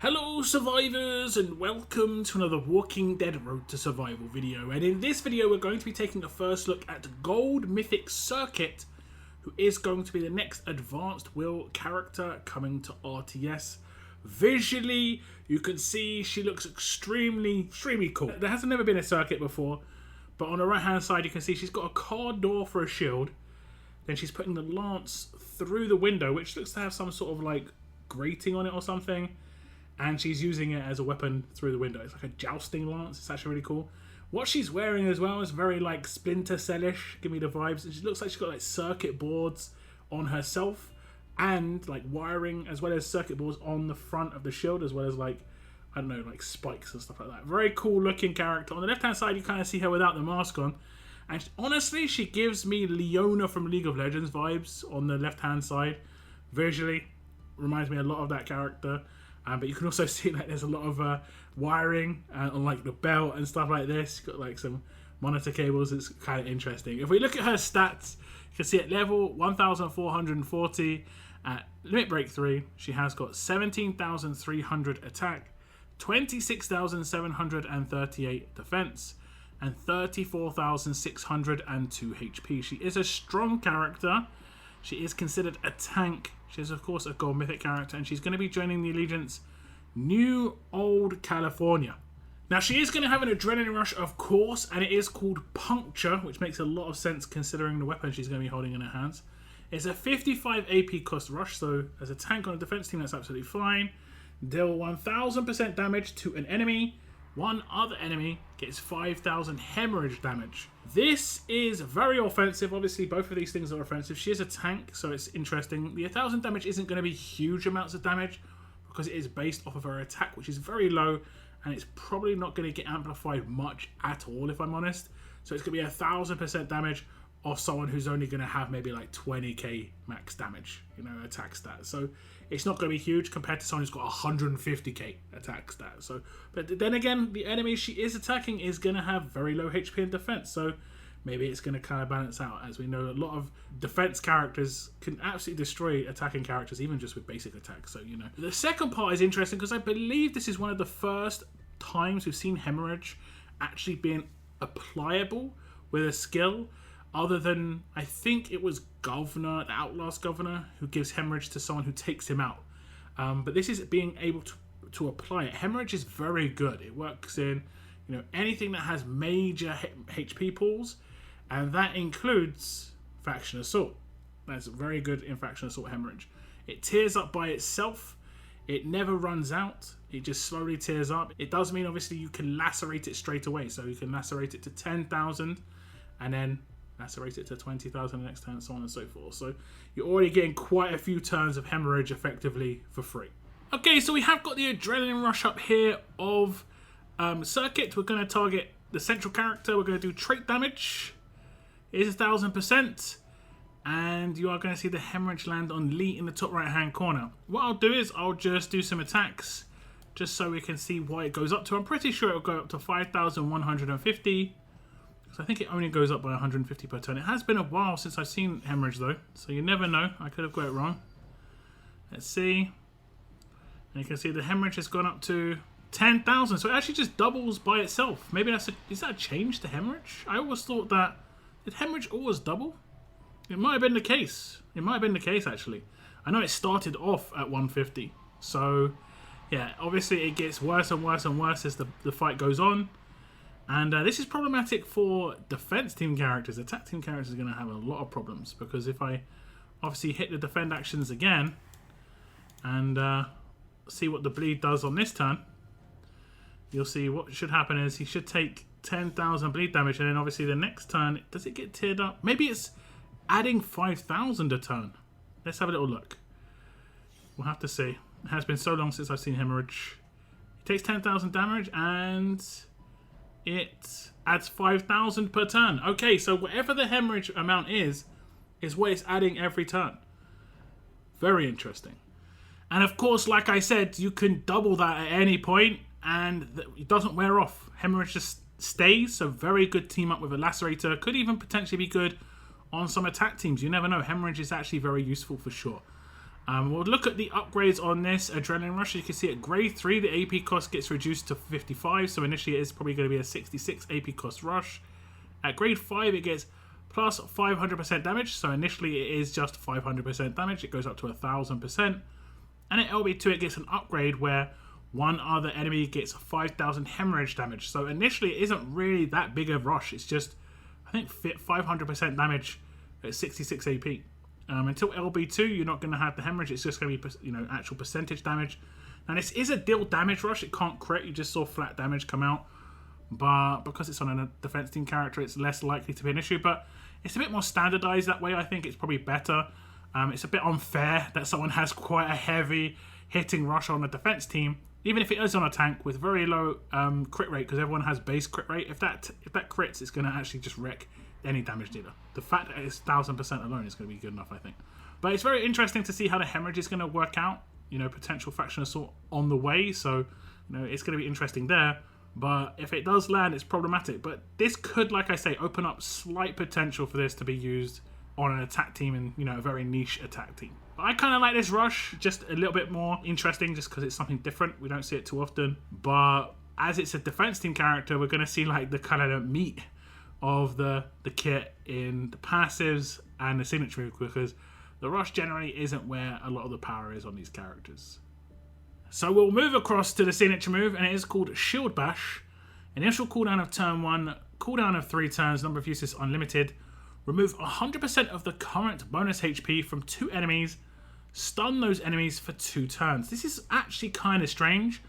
Hello survivors and welcome to another Walking Dead Road to Survival video, and in this video we're going to be taking a first look at Gold Mythic Circuit, who is going to be the next advanced will character coming to RTS. Visually you can see she looks extremely cool. There hasn't never been a circuit before, but on the right hand side you can see she's got a car door for a shield, then she's putting the lance through the window which looks to have some sort of like grating on it or something. And she's using it as a weapon through the window. It's like a jousting lance. It's actually really cool. What she's wearing as well is very like Splinter Cell-ish. Give me the vibes. And she looks like she's got like circuit boards on herself and like wiring, as well as circuit boards on the front of the shield, as well as like, I don't know, like spikes and stuff like that. Very cool looking character. On the left hand side you kind of see her without the mask on. And honestly, she gives me Leona from League of Legends vibes on the left hand side. Visually, reminds me a lot of that character. But you can also see like there's a lot of wiring on like the belt and stuff like this. Got like some monitor cables. It's kind of interesting. If we look at her stats, you can see at level 1440 at limit break 3, she has got 17,300 attack, 26,738 defense, and 34,602 HP. She is a strong character. She is considered a tank. She is, of course, a Gold Mythic character, and she's going to be joining the Allegiance New Old California. Now, she is going to have an adrenaline rush, of course, and it is called Puncture, which makes a lot of sense considering the weapon she's going to be holding in her hands. It's a 55 AP cost rush, so as a tank on a defense team, that's absolutely fine. Deal 1,000% damage to an enemy. One other enemy gets 5,000 hemorrhage damage. This is very offensive. Obviously, both of these things are offensive. She is a tank, so it's interesting. The 1,000 damage isn't going to be huge amounts of damage because it is based off of her attack, which is very low, and it's probably not going to get amplified much at all, if I'm honest. So it's going to be 1,000% damage off someone who's only going to have maybe like 20k max damage, you know, attack stat. So it's not going to be huge compared to someone who's got 150k attack stat. So, but then again, the enemy she is attacking is going to have very low HP and defense. So maybe it's going to kind of balance out. As we know, a lot of defense characters can absolutely destroy attacking characters, even just with basic attacks. So, you know, the second part is interesting because I believe this is one of the first times we've seen hemorrhage actually being applicable with a skill. Other than, I think it was Governor, the Outlast Governor, who gives hemorrhage to someone who takes him out. But this is being able to apply it. Hemorrhage is very good. It works in, you know, anything that has major HP pools, and that includes Faction Assault. That's very good in Faction Assault hemorrhage. It tears up by itself. It never runs out. It just slowly tears up. It does mean, obviously, you can lacerate it straight away. So you can lacerate it to 10,000 and then lacerate it to 20,000 the next turn, so on and so forth. So you're already getting quite a few turns of hemorrhage effectively for free. Okay, so we have got the adrenaline rush up here of Circuit. We're going to target the central character. We're going to do trait damage. It is 1,000%. And you are going to see the hemorrhage land on Lee in the top right hand corner. What I'll do is I'll just do some attacks just so we can see what it goes up to. I'm pretty sure it'll go up to 5,150. So I think it only goes up by 150 per turn. It has been a while since I've seen hemorrhage though, so you never know. I could have got it wrong. Let's see. And you can see the hemorrhage has gone up to 10,000. So it actually just doubles by itself. Maybe that's is that a change to hemorrhage? I always thought that, did hemorrhage always double? It might have been the case. It might have been the case actually. I know it started off at 150. So yeah, obviously it gets worse and worse and worse as the fight goes on. And this is problematic for defense team characters. Attack team characters are going to have a lot of problems because if I obviously hit the defend actions again and see what the bleed does on this turn, you'll see what should happen is he should take 10,000 bleed damage, and then obviously the next turn, does it get tiered up? Maybe it's adding 5,000 a turn. Let's have a little look. We'll have to see. It has been so long since I've seen hemorrhage. He takes 10,000 damage and it adds 5,000 per turn. Okay, so whatever the hemorrhage amount is what it's adding every turn. Very interesting. And of course, like I said, you can double that at any point and it doesn't wear off. Hemorrhage just stays, so very good team up with a lacerator. Could even potentially be good on some attack teams. You never know. Hemorrhage is actually very useful for sure. We'll look at the upgrades on this Adrenaline Rush. You can see at grade 3, the AP cost gets reduced to 55. So initially it is probably going to be a 66 AP cost rush. At grade 5, it gets plus 500% damage. So initially it is just 500% damage. It goes up to 1,000%. And at LB2, it gets an upgrade where one other enemy gets 5,000 hemorrhage damage. So initially it isn't really that big a rush. It's just, I think, 500% damage at 66 AP. Until LB2, you're not going to have the hemorrhage. It's just going to be, actual percentage damage. Now, this is a deal damage rush. It can't crit. You just saw flat damage come out. But because it's on a defense team character, it's less likely to be an issue. But it's a bit more standardized that way. I think it's probably better. It's a bit unfair that someone has quite a heavy hitting rush on a defense team, even if it is on a tank with very low crit rate, because everyone has base crit rate. If that crits, it's going to actually just wreck any damage dealer. The fact that it's 1,000% alone is going to be good enough, I think. But it's very interesting to see how the hemorrhage is going to work out. Potential faction assault on the way, so it's going to be interesting there. But if it does land, it's problematic. But this could, like I say, open up slight potential for this to be used on an attack team and a very niche attack team. But I kind of like this rush, just a little bit more interesting, just because it's something different. We don't see it too often. But as it's a defense team character, we're going to see like the kind of meat of the kit in the passives and the signature move, because the rush generally isn't where a lot of the power is on these characters. So we'll move across to the signature move, and it is called Shield Bash. Initial cooldown of turn 1, cooldown of 3 turns, number of uses unlimited. Remove 100% of the current bonus HP from 2 enemies. Stun those enemies for 2 turns. This is actually kind of strange,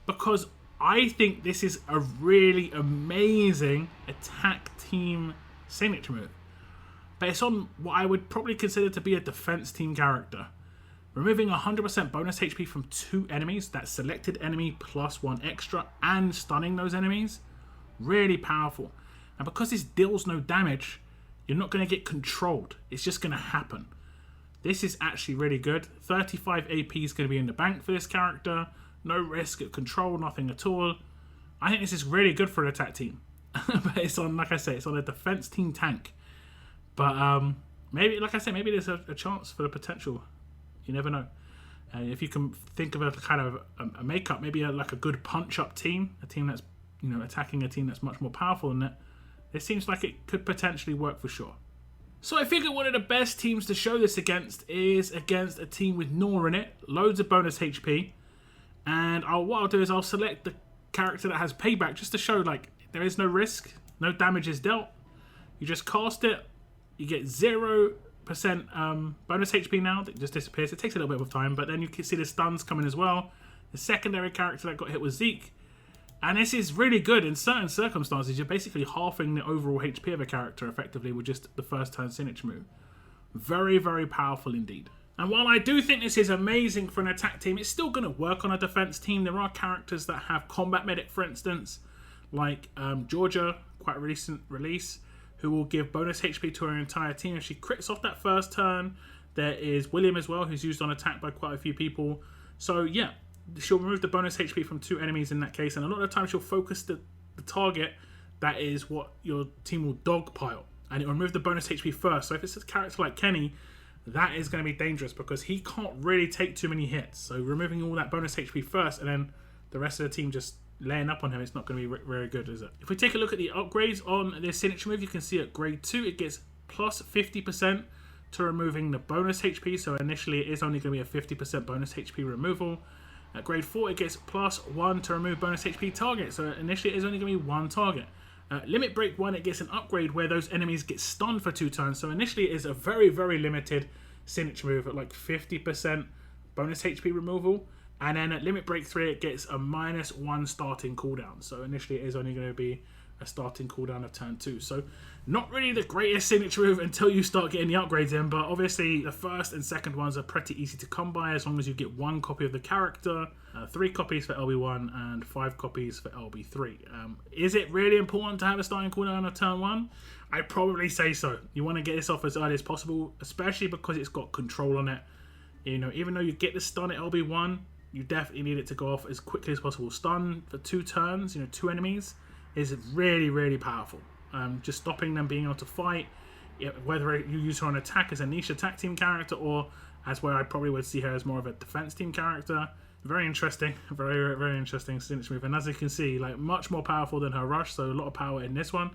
because I think this is a really amazing attack team signature move. But it's on what I would probably consider to be a defense team character. Removing 100% bonus HP from 2 enemies, that selected enemy plus 1 extra, and stunning those enemies. Really powerful. And because this deals no damage, you're not going to get controlled. It's just going to happen. This is actually really good. 35 AP is going to be in the bank for this character. No risk of control, nothing at all. I think this is really good for an attack team. But it's on, like I say, it's on a defense team tank. But maybe, like I say, maybe there's a chance for the potential. You never know. If you can think of a kind of a makeup, maybe like a good punch-up team, a team that's attacking a team that's much more powerful than it. It seems like it could potentially work for sure. So I figure one of the best teams to show this against is against a team with Nor in it, loads of bonus HP, and what I'll do is I'll select the character that has payback just to show like there is no risk, no damage is dealt. You just cast it, you get 0% bonus HP now, that just disappears. It takes a little bit of time, but then you can see the stuns coming as well. The secondary character that got hit was Zeke. And this is really good. In certain circumstances, you're basically halving the overall HP of a character effectively with just the first turn signature move. Very, very powerful indeed. And while I do think this is amazing for an attack team, it's still going to work on a defense team. There are characters that have combat medic, for instance, like Georgia, quite a recent release, who will give bonus HP to her entire team if she crits off that first turn. There is William as well, who's used on attack by quite a few people. So yeah, she'll remove the bonus HP from 2 enemies in that case, and a lot of the time she'll focus the target that is what your team will dogpile, and it'll remove the bonus HP first. So if it's a character like Kenny, that is going to be dangerous because he can't really take too many hits. So removing all that bonus HP first, and then the rest of the team just laying up on him, it's not going to be very good, is it? If we take a look at the upgrades on this signature move, you can see at grade 2 it gets plus 50% to removing the bonus HP. So initially it is only going to be a 50% bonus HP removal. At grade 4, it gets plus 1 to remove bonus HP target. So initially, it is only going to be 1 target. Limit Break 1, it gets an upgrade where those enemies get stunned for 2 turns. So initially, it is a very, very limited signature move at like 50% bonus HP removal. And then at Limit Break 3, it gets a -1 starting cooldown. So initially, it is only going to be a starting cooldown of turn 2. So not really the greatest signature move until you start getting the upgrades in, but obviously the first and second ones are pretty easy to come by as long as you get 1 copy of the character, 3 copies for LB1 and 5 copies for LB3. Is it really important to have a starting cooldown of turn 1? I'd probably say so. You want to get this off as early as possible, especially because it's got control on it. Even though you get the stun at LB1, you definitely need it to go off as quickly as possible. Stun for 2 turns, 2 enemies, is really, really powerful. Just stopping them being able to fight, whether you use her on attack as a niche attack team character or That's where I probably would see her as more of a defense team character. Very interesting, very, very interesting signature move. And as you can see, like much more powerful than her rush, so a lot of power in this one.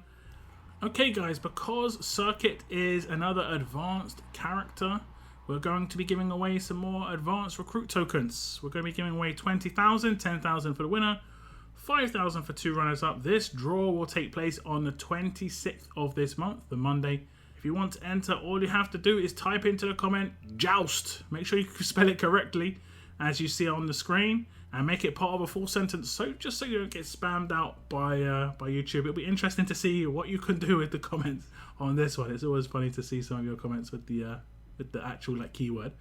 Okay guys, because Circuit is another advanced character, we're going to be giving away some more advanced recruit tokens. We're going to be giving away 20,000, 10,000 for the winner, 5,000 for 2 runners-up. This draw will take place on the 26th of this month, the Monday. If you want to enter, all you have to do is type into the comment, joust. Make sure you spell it correctly, as you see on the screen, and make it part of a full sentence, so just so you don't get spammed out by YouTube. It'll be interesting to see what you can do with the comments on this one. It's always funny to see some of your comments with the actual like keyword.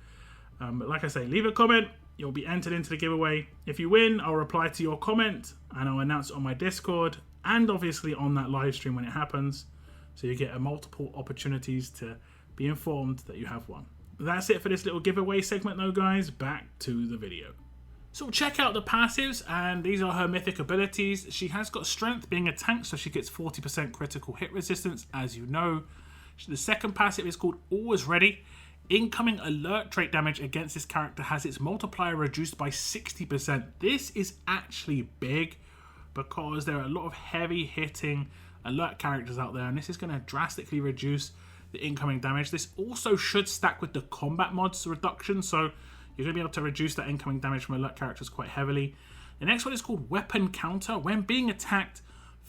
But like I say, leave a comment. You'll be entered into the giveaway. If you win, I'll reply to your comment and I'll announce it on my Discord and obviously on that live stream when it happens. So you get multiple opportunities to be informed that you have won. That's it for this little giveaway segment though, guys. Back to the video. So check out the passives, and these are her mythic abilities. She has got strength, being a tank, so she gets 40% critical hit resistance, as you know. The second passive is called Always Ready. Incoming alert trait damage against this character has its multiplier reduced by 60%. This is actually big because there are a lot of heavy hitting alert characters out there, and this is going to drastically reduce the incoming damage. This also should stack with the combat mods reduction, so you're going to be able to reduce that incoming damage from alert characters quite heavily. The next one is called Weapon Counter. When being attacked,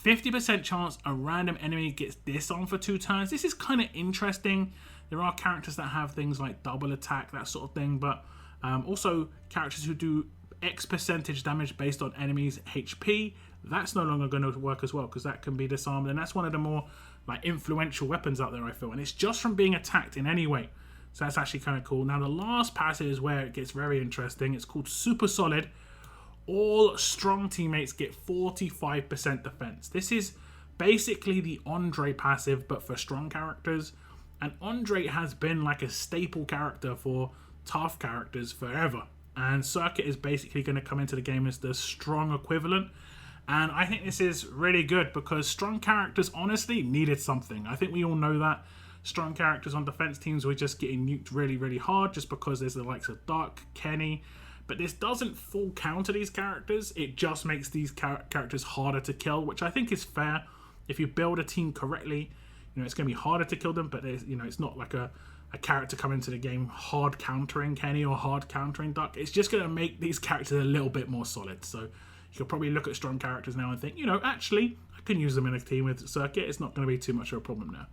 50% chance a random enemy gets disarmed for 2 turns. This is kind of interesting. There are characters that have things like double attack, that sort of thing, but also characters who do X percentage damage based on enemies' HP. That's no longer going to work as well, because that can be disarmed, and that's one of the more like influential weapons out there, I feel, and it's just from being attacked in any way. So that's actually kind of cool. Now the last passive is where it gets very interesting. It's called Super Solid. All strong teammates get 45% defense. This is basically the Andre passive, but for strong characters. And Andre has been like a staple character for tough characters forever. And Circuit is basically going to come into the game as the strong equivalent. And I think this is really good because strong characters honestly needed something. I think we all know that. Strong characters on defense teams were just getting nuked really, really hard just because there's the likes of Duck, Kenny. But this doesn't full counter these characters. It just makes these characters harder to kill, which I think is fair. If you build a team correctly, it's going to be harder to kill them, but it's not like a character coming into the game hard countering Kenny or hard countering Duck. It's just going to make these characters a little bit more solid. So you could probably look at strong characters now and think, actually, I can use them in a team with Circuit. It's not going to be too much of a problem now.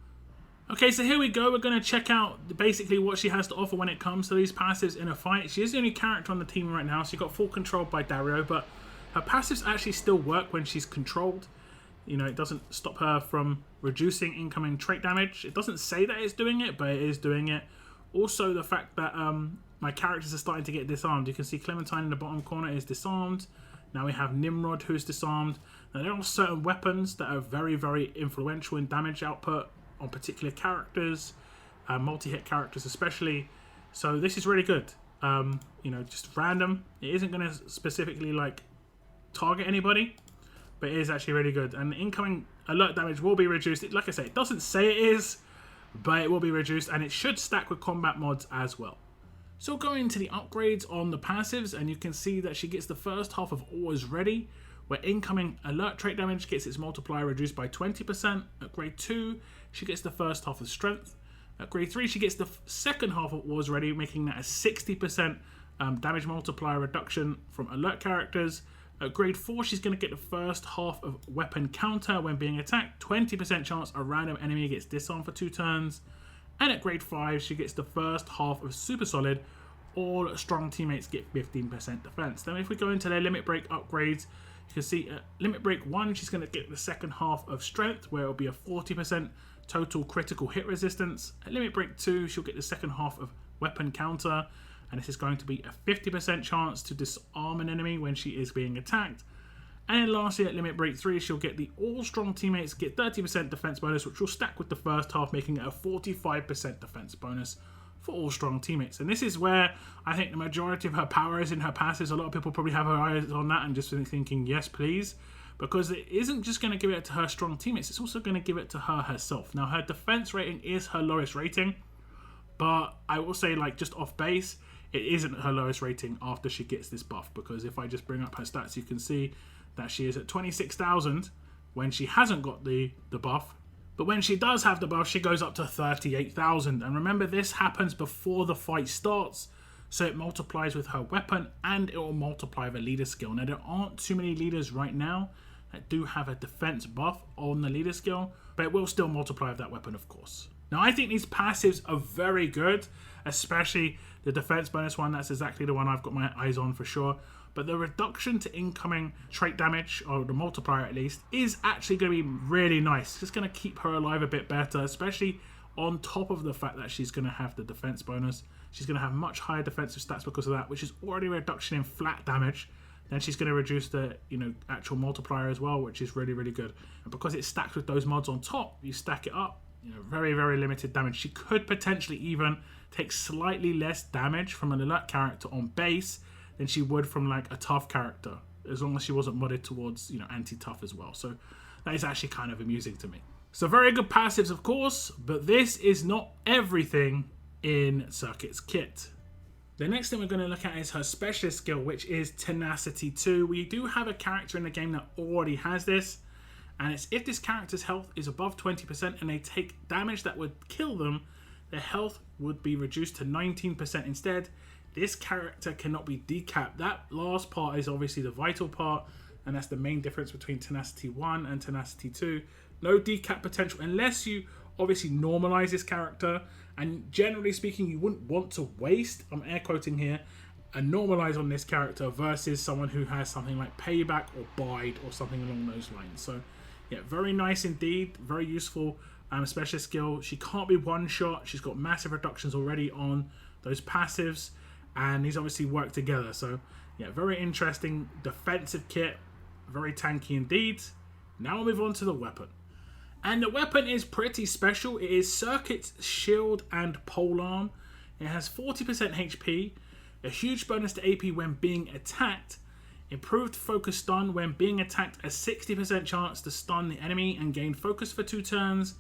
Okay, so here we go. We're going to check out basically what she has to offer when it comes to these passives in a fight. She is the only character on the team right now. She got full control by Dario, but her passives actually still work when she's controlled. It doesn't stop her from reducing incoming trait damage. It doesn't say that it's doing it, but it is doing it. Also, the fact that my characters are starting to get disarmed. You can see Clementine in the bottom corner is disarmed. Now we have Nimrod, who's disarmed. Now there are certain weapons that are very, very influential in damage output on particular characters, multi-hit characters especially. So this is really good. Just random. It isn't going to specifically like target anybody, but it is actually really good. And incoming alert damage will be reduced. Like I say, it doesn't say it is, but it will be reduced, and it should stack with combat mods as well. So going to the upgrades on the passives, and you can see that she gets the first half of Always Ready, where incoming alert trait damage gets its multiplier reduced by 20%. At grade 2, she gets the first half of Strength. At grade 3, she gets the second half of Always Ready, making that a 60% damage multiplier reduction from alert characters. At grade 4, she's going to get the first half of Weapon Counter when being attacked. 20% chance a random enemy gets disarmed for 2 turns. And at grade 5, she gets the first half of Super Solid. All strong teammates get 15% defense. Then if we go into their Limit Break upgrades, you can see at Limit Break 1, she's going to get the second half of Strength, where it will be a 40% total critical hit resistance. At Limit Break 2, she'll get the second half of Weapon Counter, and this is going to be a 50% chance to disarm an enemy when she is being attacked. And then lastly, at Limit Break 3, she'll get the all strong teammates get 30% defense bonus, which will stack with the first half, making it a 45% defense bonus for all strong teammates. And this is where I think the majority of her power is in her passives. A lot of people probably have her eyes on that and just thinking, yes, please. Because it isn't just going to give it to her strong teammates, it's also going to give it to her herself. Now, her defense rating is her lowest rating, But I will say, like, just off base, it isn't her lowest rating after she gets this buff, because if I just bring up her stats, you can see that she is at 26,000 when she hasn't got the buff. But when she does have the buff, she goes up to 38,000. And remember, this happens before the fight starts, so it multiplies with her weapon and it will multiply the leader skill. Now, there aren't too many leaders right now that do have a defense buff on the leader skill, but it will still multiply with that weapon, of course. Now, I think these passives are very good, especially the defense bonus one. That's exactly the one I've got my eyes on for sure. But the reduction to incoming trait damage, or the multiplier at least, is actually going to be really nice. Just going to keep her alive a bit better, especially on top of the fact that she's going to have the defense bonus. She's going to have much higher defensive stats because of that, which is already a reduction in flat damage. Then she's going to reduce the actual multiplier as well, which is really, really good. And because it's stacked with those mods on top, you stack it up, very, very limited damage. She could potentially even take slightly less damage from an alert character on base than she would from like a tough character, as long as she wasn't modded towards anti-tough as well. So that is actually kind of amusing to me. So very good passives, of course, but this is not everything in Circuit's kit. The next thing we're going to look at is her specialist skill, which is Tenacity 2. We do have a character in the game that already has this, and it's if this character's health is above 20% and they take damage that would kill them, their health would be reduced to 19% instead. This character cannot be decapped. That last part is obviously the vital part, and that's the main difference between Tenacity 1 and Tenacity 2. No decap potential unless you obviously normalize this character, and generally speaking, you wouldn't want to waste, I'm air quoting here, a normalize on this character versus someone who has something like Payback or Bide or something along those lines. So yeah, very nice indeed, very useful specialist skill. She can't be one shot. She's got massive reductions already on those passives, and these obviously work together. So yeah, very interesting defensive kit, very tanky indeed. Now we'll move on to the weapon. And the weapon is pretty special. It is Circuit's Shield and Polearm. It has 40% HP, a huge bonus to AP when being attacked, improved focus stun when being attacked, a 60% chance to stun the enemy and gain focus for 2 turns.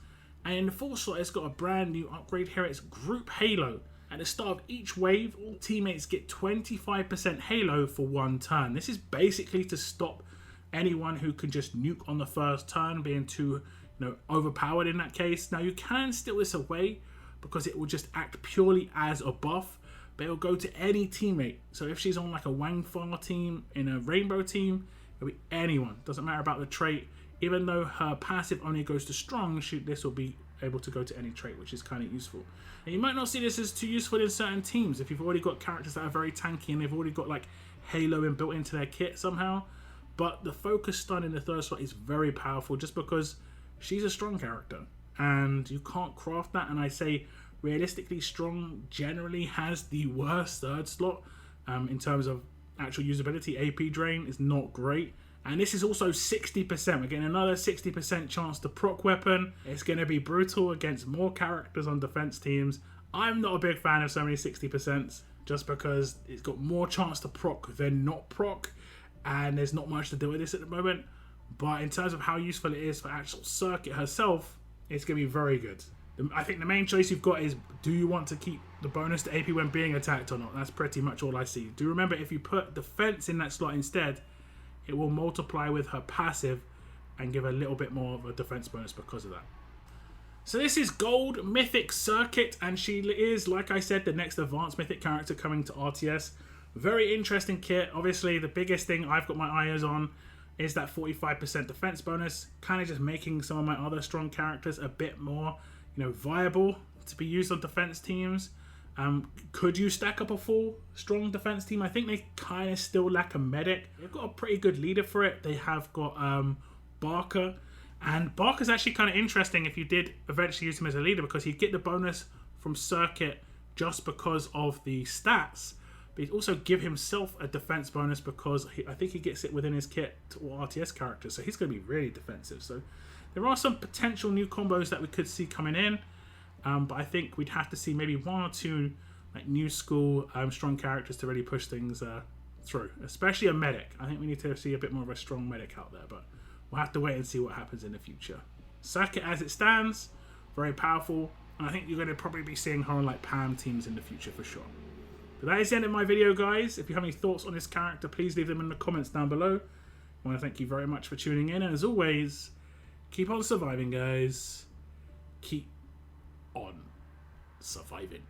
And in the full slot, it's got a brand new upgrade here. It's Group Halo. At the start of each wave, all teammates get 25% Halo for 1 turn. This is basically to stop anyone who can just nuke on the first turn, being too overpowered in that case. Now, you can steal this away because it will just act purely as a buff, but it will go to any teammate. So if she's on like a Wang Fa team, in a Rainbow team, it'll be anyone. Doesn't matter about the trait. Even though her passive only goes to strong, this will be able to go to any trait, which is kind of useful. And you might not see this as too useful in certain teams if you've already got characters that are very tanky and they've already got like Halo inbuilt into their kit somehow. But the focus stun in the third slot is very powerful just because she's a strong character and you can't craft that. And I say realistically, strong generally has the worst third slot in terms of actual usability. AP drain is not great. And this is also 60%. We're getting another 60% chance to proc weapon. It's going to be brutal against more characters on defense teams. I'm not a big fan of so many 60% just because it's got more chance to proc than not proc. And there's not much to do with this at the moment. But in terms of how useful it is for actual Circuit herself, it's going to be very good. I think the main choice you've got is, do you want to keep the bonus to AP when being attacked or not? That's pretty much all I see. Do remember, if you put defense in that slot instead, it will multiply with her passive and give a little bit more of a defense bonus because of that. So this is Gold Mythic Circuit, and she is, like I said, the next advanced mythic character coming to RTS. Very interesting kit. Obviously, the biggest thing I've got my eyes on is that 45% defense bonus, kind of just making some of my other strong characters a bit more, viable to be used on defense teams. Could you stack up a full strong defense team? I think they kind of still lack a medic. They've got a pretty good leader for it. They have got Barker, and Barker's actually kind of interesting if you did eventually use him as a leader, because he'd get the bonus from Circuit just because of the stats, but he'd also give himself a defense bonus because I think he gets it within his kit to all RTS characters, so he's going to be really defensive. So there are some potential new combos that we could see coming in. But I think we'd have to see maybe 1 or 2 like new school strong characters to really push things through, especially a medic. I think we need to see a bit more of a strong medic out there, but we'll have to wait and see what happens in the future. Circuit as it stands, very powerful, And I think you're going to probably be seeing her on like Pam teams in the future for sure. But that is the end of my video, guys. If you have any thoughts on this character, please leave them in the comments down below. I want to thank you very much for tuning in. And as always, keep on surviving, guys. Keep on surviving.